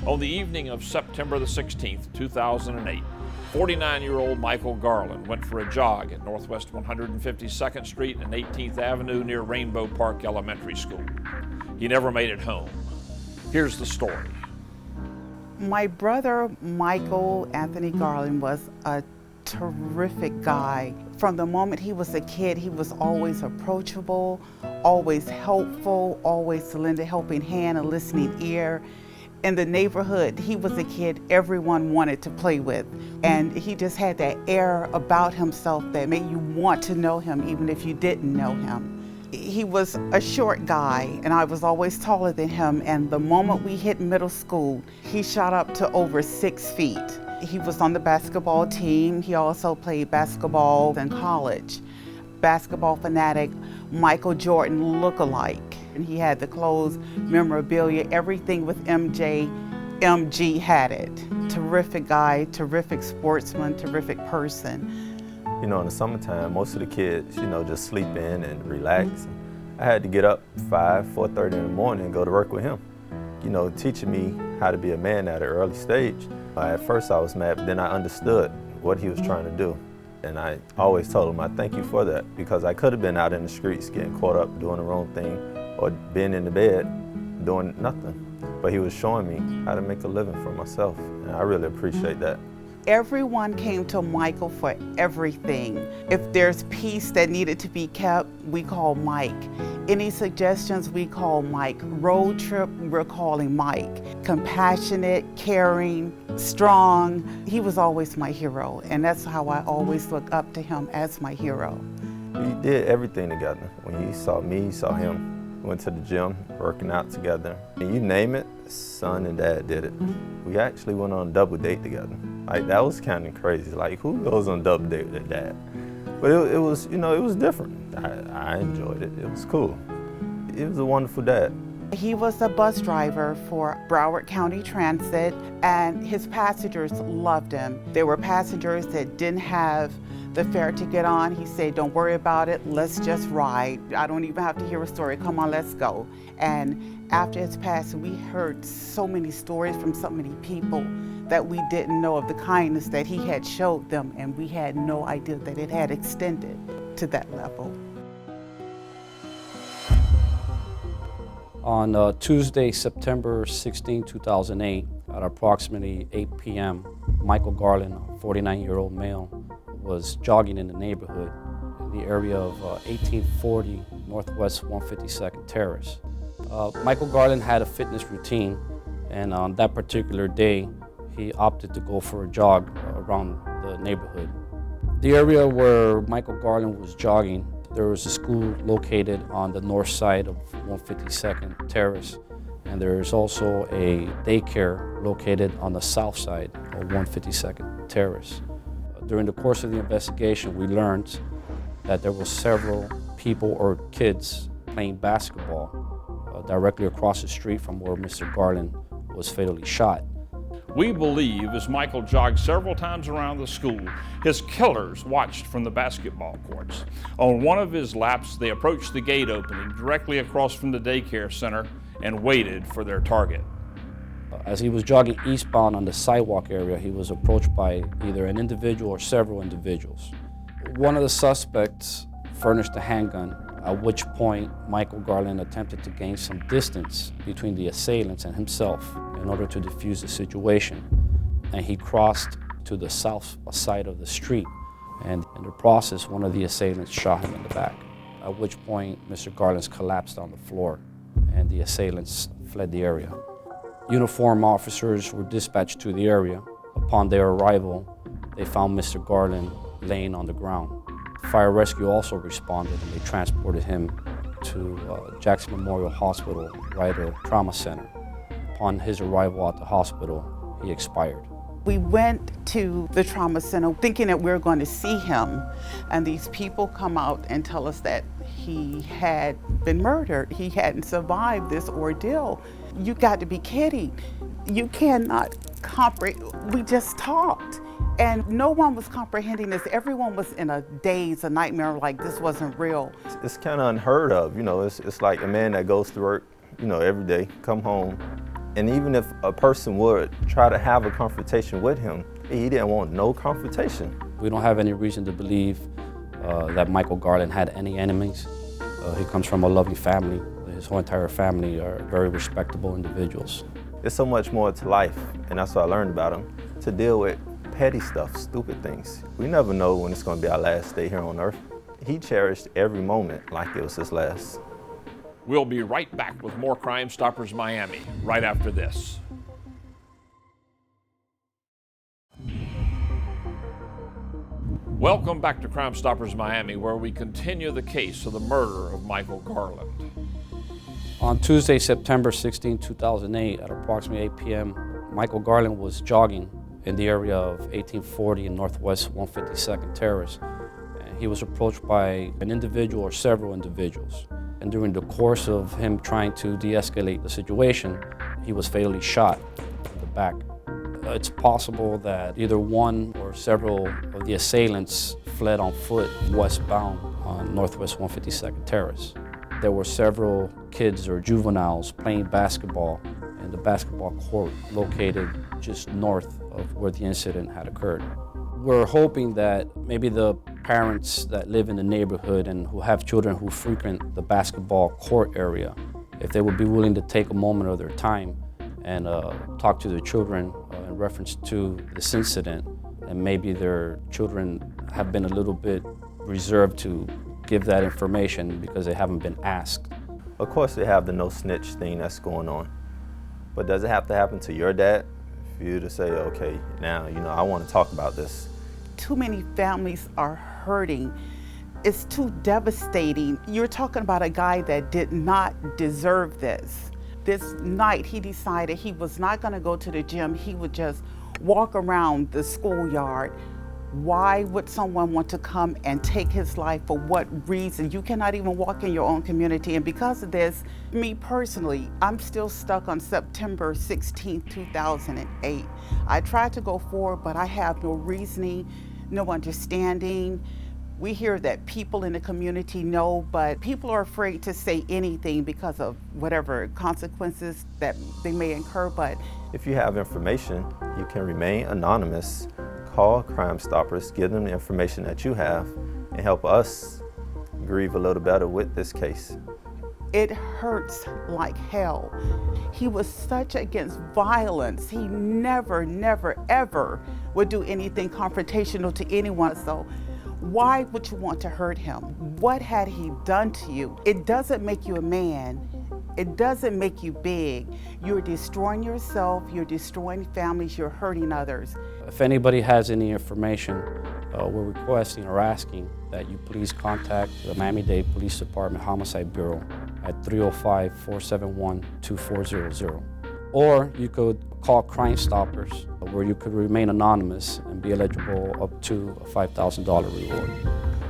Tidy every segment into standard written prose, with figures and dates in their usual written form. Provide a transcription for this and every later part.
On the evening of September the 16th, 2008, 49-year-old Michael Garland went for a jog at Northwest 152nd Street and 18th Avenue near Rainbow Park Elementary School. He never made it home. Here's the story. My brother, Michael Anthony Garland, was a terrific guy. From the moment he was a kid, he was always approachable, always helpful, always to lend a helping hand, a listening ear. In the neighborhood, he was a kid everyone wanted to play with. And he just had that air about himself that made you want to know him even if you didn't know him. He was a short guy and I was always taller than him, and the moment we hit middle school, he shot up to over 6 feet. He was on the basketball team. He also played basketball in college. Basketball fanatic, Michael Jordan look-alike. And he had the clothes, memorabilia, everything with MJ. MG had it. Terrific guy, terrific sportsman, terrific person. You know, in the summertime, most of the kids, just sleep in and relax. I had to get up 4:30 in the morning and go to work with him. Teaching me how to be a man at an early stage. At first I was mad, but then I understood what he was trying to do. And I always told him, I thank you for that, because I could have been out in the streets getting caught up doing the wrong thing or being in the bed doing nothing. But he was showing me how to make a living for myself, and I really appreciate that. Everyone came to Michael for everything. If there's peace that needed to be kept, we call Mike. Any suggestions, we call Mike. Road trip, we're calling Mike. Compassionate, caring, strong. He was always my hero, and that's how I always look up to him as my hero. We did everything together. When he saw me, he saw him. We went to the gym, working out together. And you name it, son and dad did it. We actually went on a double date together. That was kind of crazy. Who goes on a double date with their dad? But it was, it was different. I enjoyed it. It was cool. He was a wonderful dad. He was a bus driver for Broward County Transit, and his passengers loved him. There were passengers that didn't have the fare to get on. He said, don't worry about it, let's just ride. I don't even have to hear a story, come on, let's go. And after his passing, we heard so many stories from so many people that we didn't know of the kindness that he had showed them, and we had no idea that it had extended to that level. On Tuesday, September 16, 2008, at approximately 8 p.m., Michael Garland, a 49-year-old male, was jogging in the neighborhood in the area of 1840 Northwest 152nd Terrace. Michael Garland had a fitness routine, and on that particular day, he opted to go for a jog around the neighborhood. The area where Michael Garland was jogging, there was a school located on the north side of 152nd Terrace, and there is also a daycare located on the south side of 152nd Terrace. During the course of the investigation, we learned that there were several people or kids playing basketball directly across the street from where Mr. Garland was fatally shot. We believe as Michael jogged several times around the school, his killers watched from the basketball courts. On one of his laps, they approached the gate opening directly across from the daycare center and waited for their target. As he was jogging eastbound on the sidewalk area, he was approached by either an individual or several individuals. One of the suspects furnished a handgun, at which point Michael Garland attempted to gain some distance between the assailants and himself in order to defuse the situation. And he crossed to the south side of the street, and in the process, one of the assailants shot him in the back, at which point Mr. Garland collapsed on the floor and the assailants fled the area. Uniformed officers were dispatched to the area. Upon their arrival, they found Mr. Garland laying on the ground. Fire rescue also responded, and they transported him to Jackson Memorial Hospital, Ryder Trauma Center. Upon his arrival at the hospital, he expired. We went to the trauma center thinking that we were going to see him, and these people come out and tell us that he had been murdered. He hadn't survived this ordeal. You got to be kidding. You cannot comprehend. We just talked, and no one was comprehending this. Everyone was in a daze, a nightmare, like this wasn't real. It's kind of unheard of, it's like a man that goes to work, every day, come home, And even if a person would try to have a confrontation with him, he didn't want no confrontation. We don't have any reason to believe that Michael Garland had any enemies. He comes from a loving family. His whole entire family are very respectable individuals. There's so much more to life, and that's what I learned about him, to deal with petty stuff, stupid things. We never know when it's going to be our last day here on earth. He cherished every moment like it was his last. We'll be right back with more Crime Stoppers Miami right after this. Welcome back to Crime Stoppers Miami, where we continue the case of the murder of Michael Garland. On Tuesday, September 16, 2008, at approximately 8 p.m., Michael Garland was jogging in the area of 1840 and Northwest 152nd Terrace. And he was approached by an individual or several individuals. And during the course of him trying to de-escalate the situation, he was fatally shot in the back. It's possible that either one or several of the assailants fled on foot westbound on Northwest 152nd Terrace. There were several kids or juveniles playing basketball in the basketball court located just north of where the incident had occurred. We're hoping that maybe the parents that live in the neighborhood and who have children who frequent the basketball court area, if they would be willing to take a moment of their time and talk to their children in reference to this incident, and maybe their children have been a little bit reserved to give that information because they haven't been asked. Of course they have the no snitch thing that's going on, but does it have to happen to your dad for you to say, okay, now, I want to talk about this? Too many families are hurting. It's too devastating. You're talking about a guy that did not deserve this. This night he decided he was not going to go to the gym. He would just walk around the schoolyard. Why would someone want to come and take his life? For what reason? You cannot even walk in your own community. And because of this, me personally, I'm still stuck on September 16, 2008. I tried to go forward, but I have no reasoning, no understanding. We hear that people in the community know, but people are afraid to say anything because of whatever consequences that they may incur. But if you have information, you can remain anonymous. Call Crime Stoppers, give them the information that you have, and help us grieve a little better with this case. It hurts like hell. He was such against violence. He never, ever would do anything confrontational to anyone. So why would you want to hurt him? What had he done to you? It doesn't make you a man. It doesn't make you big. You're destroying yourself, you're destroying families, you're hurting others. If anybody has any information, we're requesting or asking that you please contact the Miami-Dade Police Department Homicide Bureau at 305-471-2400. Or you could call Crime Stoppers, where you could remain anonymous and be eligible up to a $5,000 reward.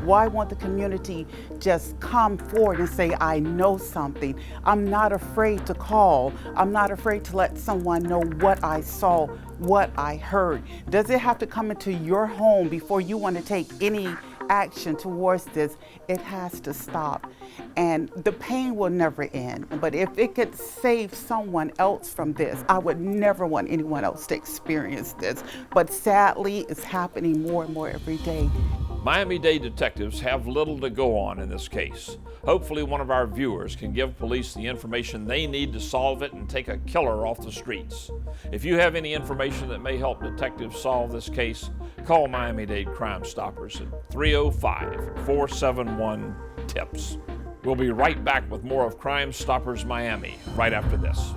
Why won't the community just come forward and say, I know something? I'm not afraid to call. I'm not afraid to let someone know what I saw, what I heard. Does it have to come into your home before you want to take any action towards this? It has to stop. And the pain will never end. But if it could save someone else from this, I would never want anyone else to experience this. But sadly, it's happening more and more every day. Miami-Dade detectives have little to go on in this case. Hopefully one of our viewers can give police the information they need to solve it and take a killer off the streets. If you have any information that may help detectives solve this case, call Miami-Dade Crime Stoppers at 305-471-TIPS. We'll be right back with more of Crime Stoppers Miami right after this.